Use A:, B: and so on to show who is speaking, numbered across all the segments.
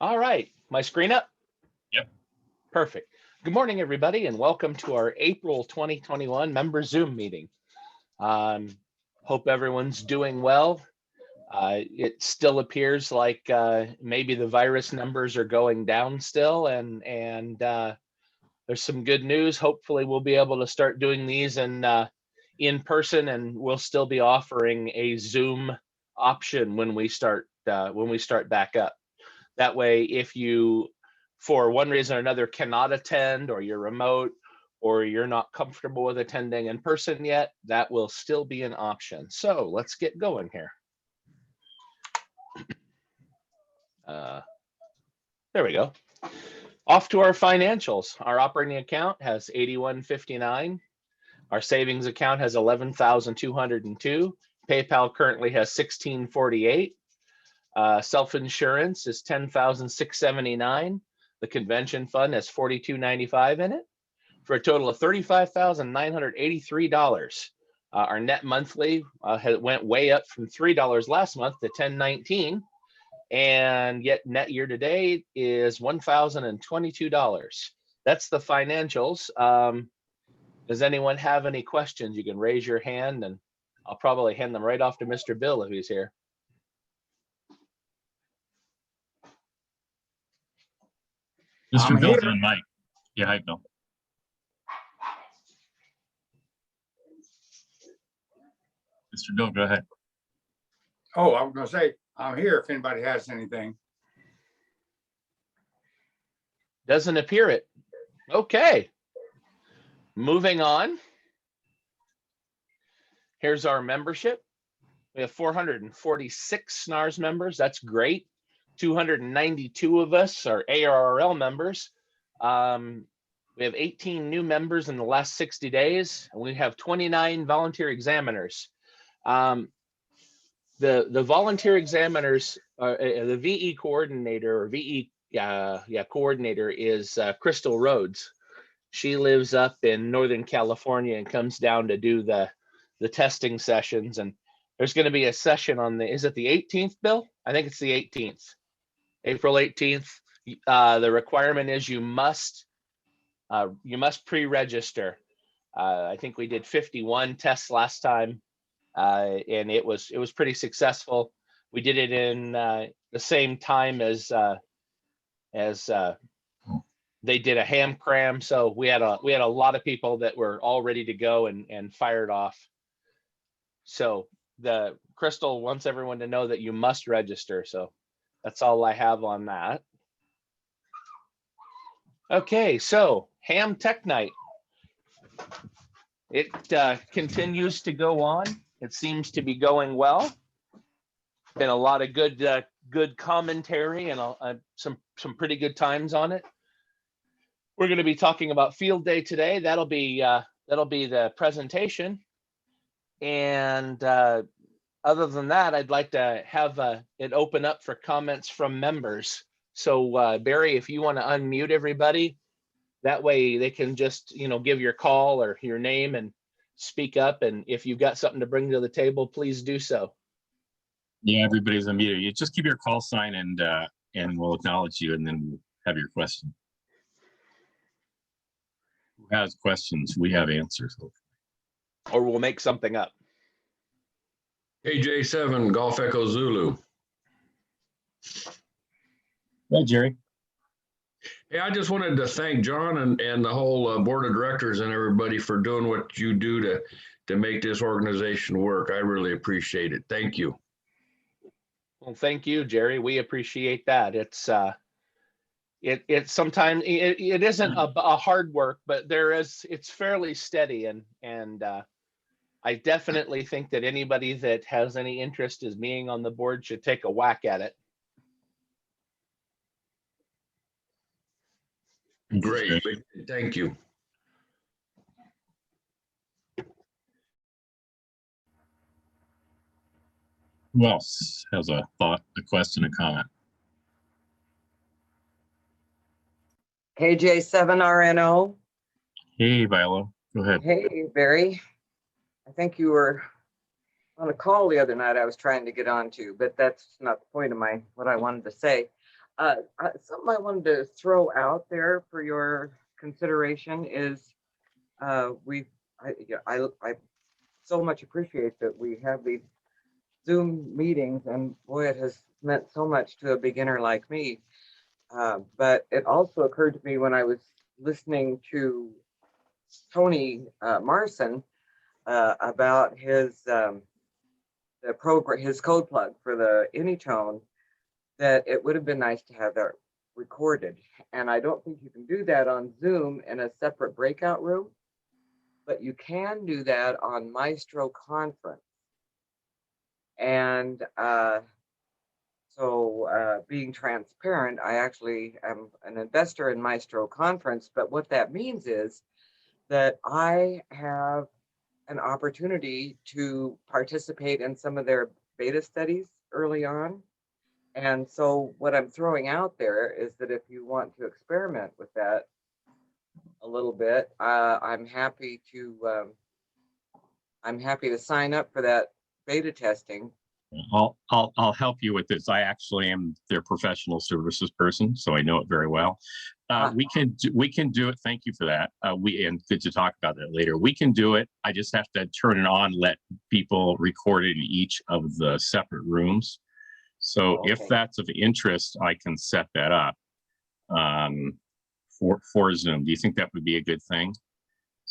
A: All right, my screen up?
B: Yep.
A: Perfect. Good morning, everybody, and welcome to our April 2021 member Zoom meeting. Hope everyone's doing well. It still appears like maybe the virus numbers are going down still, and there's some good news. Hopefully, we'll be able to start doing these in person, and we'll still be offering a Zoom option when we start back up. That way, if you, for one reason or another, cannot attend, or you're remote, or you're not comfortable with attending in person yet, that will still be an option. So let's get going here. There we go. Off to our financials. Our operating account has 8159. Our savings account has 11,202. PayPal currently has 1648. Self-insurance is 10,679. The convention fund has 4295 in it, for a total of $35,983. Our net monthly went way up from $3 last month to $10.19, and yet net year to date is $1,022. That's the financials. Does anyone have any questions? You can raise your hand, and I'll probably hand them right off to Mr. Bill if he's here.
B: Mr. Bill's on mic. Yeah, hi, Bill. Mr. Bill, go ahead.
C: Oh, I was gonna say, I'm here if anybody has anything.
A: Doesn't appear it. Okay. Moving on. Here's our membership. We have 446 SNARS members. That's great. 292 of us are ARRL members. We have 18 new members in the last 60 days, and we have 29 volunteer examiners. The volunteer examiners, the VE coordinator or VE coordinator is Crystal Rhodes. She lives up in Northern California and comes down to do the testing sessions. And there's going to be a session on is it the 18th, Bill? I think it's the 18th. April 18th. The requirement is you must pre-register. I think we did 51 tests last time, and it was pretty successful. We did it in the same time as they did a ham cram, so we had a lot of people that were all ready to go and fired off. So the Crystal wants everyone to know that you must register. So that's all I have on that. Okay, so Ham Tech Night. It continues to go on. It seems to be going well. Been a lot of good commentary and some pretty good times on it. We're going to be talking about Field Day today. That'll be the presentation. And other than that, I'd like to have it open up for comments from members. So Barry, if you want to unmute everybody, that way they can just give your call or your name and speak up. And if you've got something to bring to the table, please do so.
B: Yeah, everybody's unmuted. You just give your call sign and we'll acknowledge you, and then we'll have your question. Who has questions? We have answers.
A: Or we'll make something up.
D: AJ7 Golf Echo Zulu.
B: Hey, Jerry.
D: Hey, I just wanted to thank John and the whole board of directors and everybody for doing what you do to make this organization work. I really appreciate it. Thank you.
A: Well, thank you, Jerry. We appreciate that. It's sometimes it isn't a hard work, but it's fairly steady, and I definitely think that anybody that has any interest in being on the board should take a whack at it.
D: Great. Thank you.
B: Who else has a thought, a question, a comment?
E: KJ7RNO.
B: Hey, Viola, go ahead.
E: Hey, Barry. I think you were on a call the other night I was trying to get onto, but that's not the point of what I wanted to say. Something I wanted to throw out there for your consideration is I so much appreciate that we have these Zoom meetings, and boy, it has meant so much to a beginner like me. But it also occurred to me when I was listening to Tony Marson about his the program, his code plug for the Anytone, that it would have been nice to have that recorded. And I don't think you can do that on Zoom in a separate breakout room, but you can do that on Maestro Conference. And so being transparent, I actually am an investor in Maestro Conference, but what that means is that I have an opportunity to participate in some of their beta studies early on. And so what I'm throwing out there is that if you want to experiment with that a little bit, I'm happy to sign up for that beta testing.
B: I'll help you with this. I actually am their professional services person, so I know it very well. We can do it. Thank you for that. And good to talk about that later. We can do it. I just have to turn it on, let people record it in each of the separate rooms. So
E: Okay.
B: if that's of interest, I can set that up for Zoom. Do you think that would be a good thing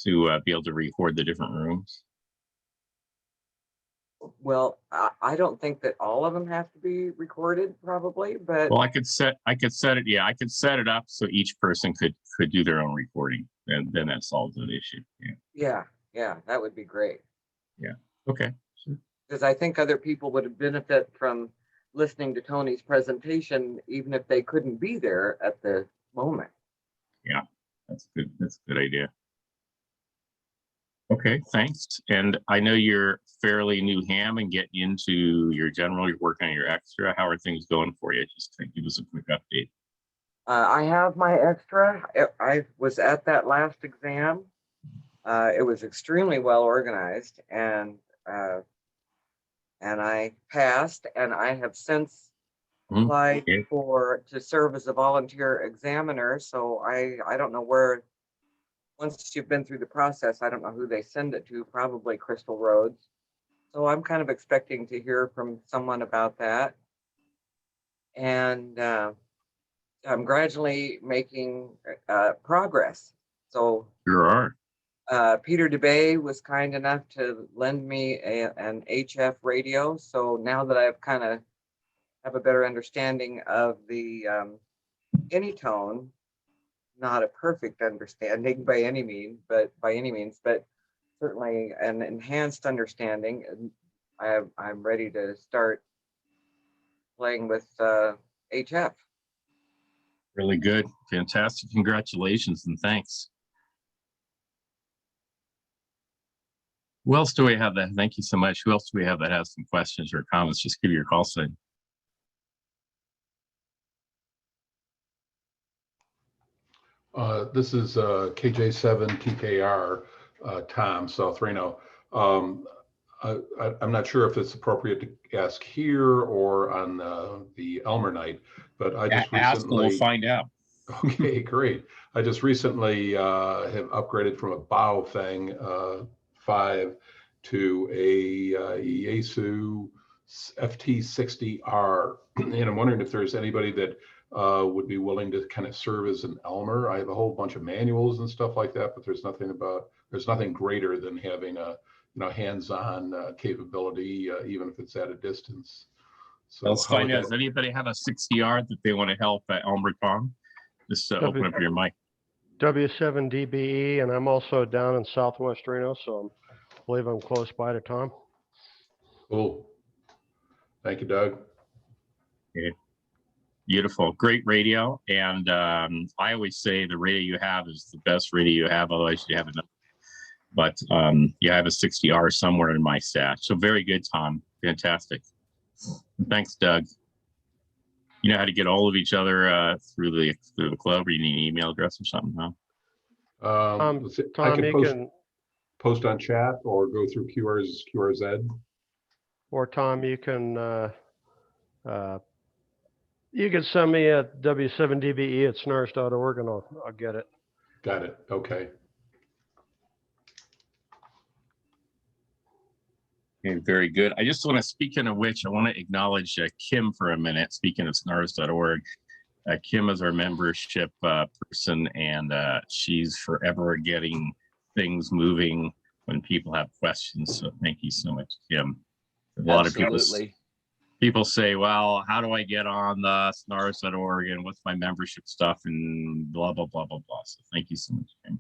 B: to be able to record the different rooms?
E: Well, I don't think that all of them have to be recorded, probably, but
B: Well, I could set it. Yeah, I could set it up so each person could do their own recording, and then that solves an issue.
E: yeah, that would be great.
B: Okay.
E: Because I think other people would benefit from listening to Tony's presentation, even if they couldn't be there at the moment.
B: That's good. That's a good idea. Okay, thanks. And I know you're fairly new ham and getting into your general, you're working on your extra. How are things going for you? Just to give us a quick update.
E: I have my extra. I was at that last exam. It was extremely well organized, and I passed, and I have since
B: Mhm.
E: applied
B: Okay.
E: to serve as a volunteer examiner. So I don't know where, once you've been through the process, I don't know who they send it to, probably Crystal Rhodes. So I'm kind of expecting to hear from someone about that. And I'm gradually making progress. So
B: Sure are.
E: Peter DeBay was kind enough to lend me an HF radio. So now that I've kind of have a better understanding of the Anytone, not a perfect understanding by any means, but certainly an enhanced understanding, and I'm ready to start playing with HF.
B: Really good. Fantastic. Congratulations and thanks. Who else do we have that? Thank you so much. Who else do we have that has some questions or comments? Just give your call sign.
F: This is KJ7 TKR, Tom, South Reno. I'm not sure if it's appropriate to ask here or on the Elmer night, but I just
B: Ask and
F: recently.
B: we'll find out.
F: Okay, great. I just recently have upgraded from a Baofeng 5 to a Yaesu FT60R, and I'm wondering if there's anybody that would be willing to kind of serve as an Elmer. I have a whole bunch of manuals and stuff like that, but there's nothing greater than having a hands-on capability, even if it's at a distance. So
B: Let's
F: how would
B: find out.
F: that-
B: Does anybody have a 60R that they want to help at Elmer Tom? Just open up your mic.
G: W7DBE, and I'm also down in Southwest Reno, so I believe I'm close by to Tom.
F: Cool. Thank you, Doug.
B: Beautiful, great radio. And I always say the radio you have is the best radio you have, otherwise you have enough. But yeah, I have a 60R somewhere in my stash. So very good, Tom. Fantastic. And thanks, Doug. You know how to get all of each other through the club, or you need an email address or something, huh?
F: Let's see.
G: Tom,
F: I can
G: you
F: post on chat or go through QRZ.
G: Tom, you can You can send me at w7dbe@snars.org and I'll get it.
F: Got it. Okay.
B: Okay, very good. I just want to, speaking of which, I want to acknowledge Kim for a minute. Speaking of snars.org, Kim is our membership person, and she's forever getting things moving when people have questions. So thank you so much, Kim. A lot of people say, well, how do I get on the snars.org and what's my membership stuff and blah, blah, blah, blah, blah. So thank you so much, Kim.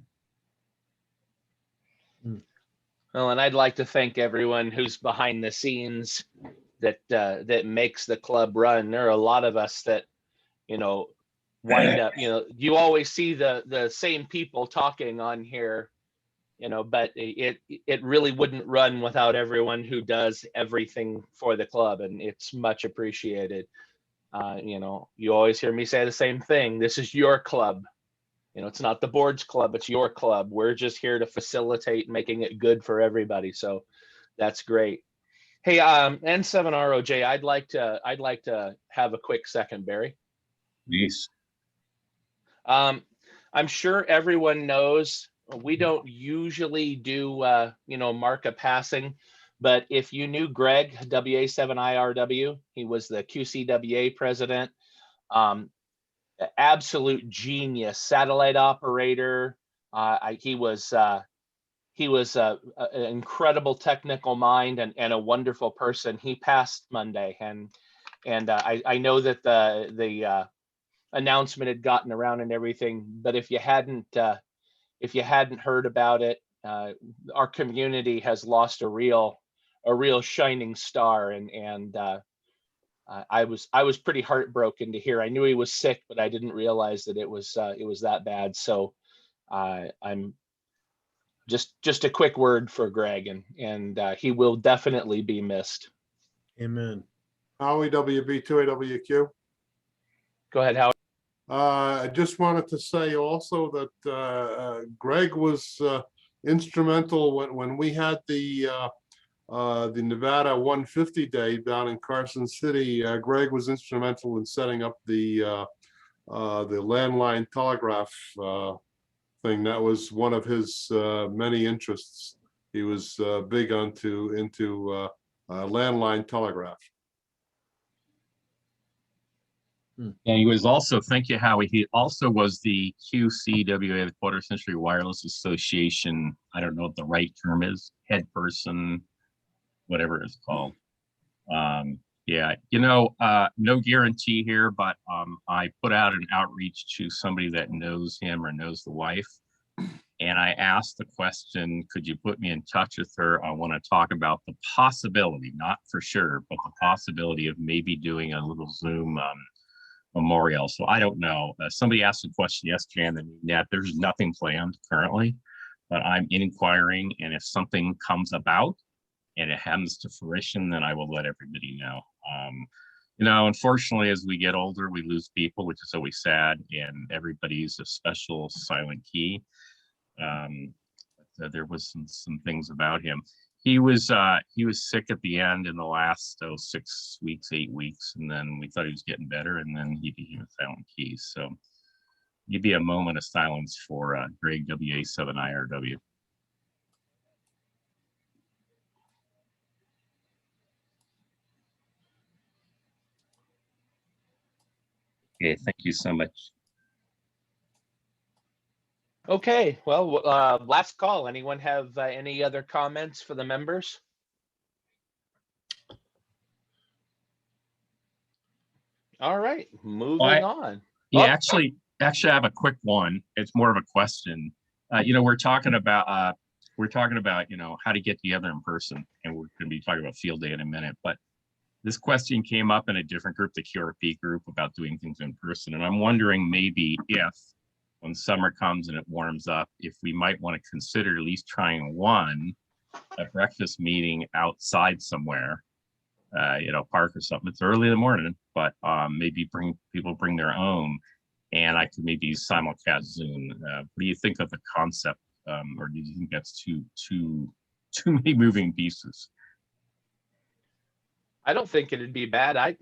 A: Well, and I'd like to thank everyone who's behind the scenes that that makes the club run. There are a lot of us that, you know, wind up, you know, you always see the same people talking on here, you know, but it really wouldn't run without everyone who does everything for the club, and it's much appreciated. You know, you always hear me say the same thing. This is your club. You know, it's not the board's club, it's your club. We're just here to facilitate making it good for everybody. So that's great. Hey, N7ROJ, I'd like to have a quick second, Barry.
B: Yes.
A: I'm sure everyone knows we don't usually do, you know, mark a passing, but if you knew Greg, WA7IRW, he was the QCWA president. Absolute genius, satellite operator. He was an incredible technical mind and a wonderful person. He passed Monday, and I know that the announcement had gotten around and everything. But if you hadn't heard about it, our community has lost a real shining star, and I was pretty heartbroken to hear. I knew he was sick, but I didn't realize that it was that bad. So I'm just a quick word for Greg, and he will definitely be missed.
H: Amen.
I: Howie, WB2AWQ.
A: Go ahead, Howard.
I: I just wanted to say also that Greg was instrumental when we had the Nevada 150 Day down in Carson City. Greg was instrumental in setting up the landline telegraph thing. That was one of his many interests. He was big into landline telegraph.
B: And he was also, thank you, Howie. He also was the QCWA, the Quarter Century Wireless Association. I don't know what the right term is, head person, whatever it's called. Yeah, you know, no guarantee here, but I put out an outreach to somebody that knows him or knows the wife. And I asked the question, could you put me in touch with her? I want to talk about the possibility, not for sure, but the possibility of maybe doing a little Zoom memorial. So I don't know. Somebody asked a question yesterday in the net. There's nothing planned currently, but I'm inquiring. And if something comes about and it comes to fruition, then I will let everybody know. You know, unfortunately, as we get older, we lose people, which is always sad. And everybody's a special silent key. There was some things about him. He was sick at the end in the last 6 weeks, 8 weeks, and then we thought he was getting better, and then he became a silent key. So maybe a moment of silence for Greg WA7IRW. Okay, thank you so much.
A: Okay, well, last call. Anyone have any other comments for the members? All right, moving on.
B: Yeah,
A: Oh.
B: actually, I have a quick one. It's more of a question. You know, we're talking about you know, how to get together in person, and we're going to be talking about field day in a minute. But this question came up in a different group, the QRP group, about doing things in person, and I'm wondering maybe if, when summer comes and it warms up, if we might want to consider at least trying a breakfast meeting outside somewhere, you know, park or something. It's early in the morning, but maybe bring their own, and I could maybe simulcast Zoom. What do you think of the concept, or do you think that's too many moving pieces?
A: I don't think it'd be bad. I'd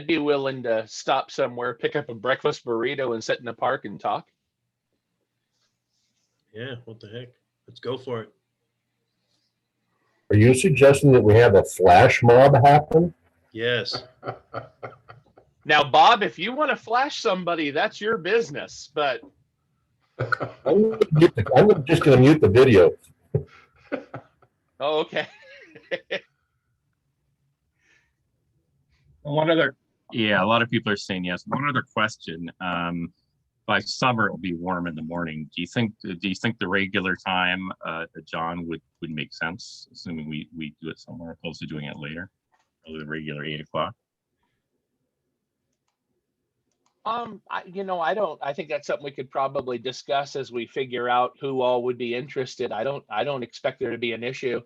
A: be willing to stop somewhere, pick up a breakfast burrito and sit in the park and talk.
H: Yeah, what the heck? Let's go for it.
J: Are you suggesting that we have a flash mob happen?
H: Yes.
A: Now, Bob, if you want to flash somebody, that's your business, but
J: I'm just going to mute the video.
A: oh, okay.
B: One other, yeah, a lot of people are saying yes. One other question. By summer, it'll be warm in the morning. Do you think the regular time, John, would make sense, assuming we do it somewhere opposed to doing it later, or the regular 8 o'clock?
A: I think that's something we could probably discuss as we figure out who all would be interested. I don't expect there to be an issue.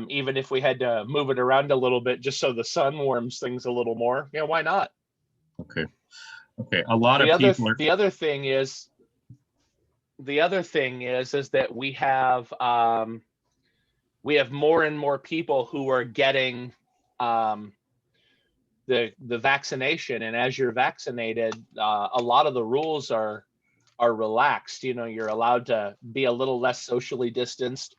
A: Even if we had to move it around a little bit just so the sun warms things a little more, why not?
B: Okay. A lot of people are.
A: The other thing is that we have more and more people who are getting the vaccination, and as you're vaccinated, a lot of the rules are relaxed. You're allowed to be a little less socially distanced.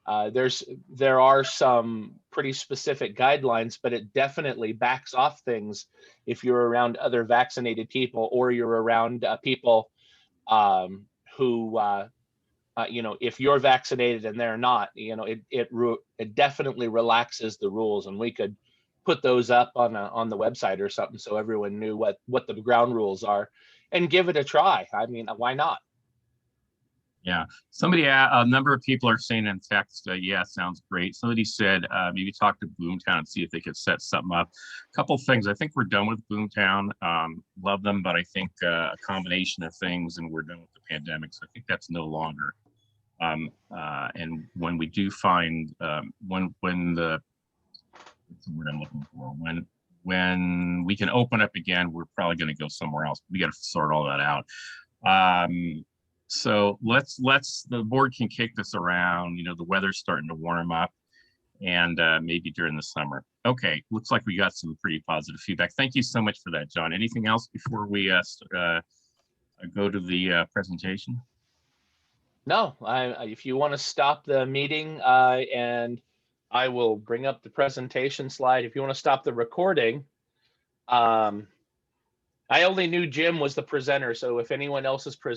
A: There are some pretty specific guidelines, but it definitely backs off things if you're around other vaccinated people, or you're around people who if you're vaccinated and they're not, it definitely relaxes the rules, and we could put those up on the website or something so everyone knew what the ground rules are and give it a try. I mean, why not?
B: Yeah, a number of people are saying in text, yeah, sounds great. Somebody said maybe talk to Boomtown and see if they could set something up. A couple things. I think we're done with Boomtown. Love them, but I think a combination of things, and we're done with the pandemic. So I think that's no longer. And when we do find when the what's the word I'm looking for, when we can open up again, we're probably going to go somewhere else. We got to sort all that out. So the board can kick this around. The weather's starting to warm up, and maybe during the summer. Okay, looks like we got some pretty positive feedback. Thank you so much for that, John. Anything else before we go to the presentation?
A: No, if you want to stop the meeting, and I will bring up the presentation slide. If you want to stop the recording, I only knew Jim was the presenter, so if anyone else is presenting,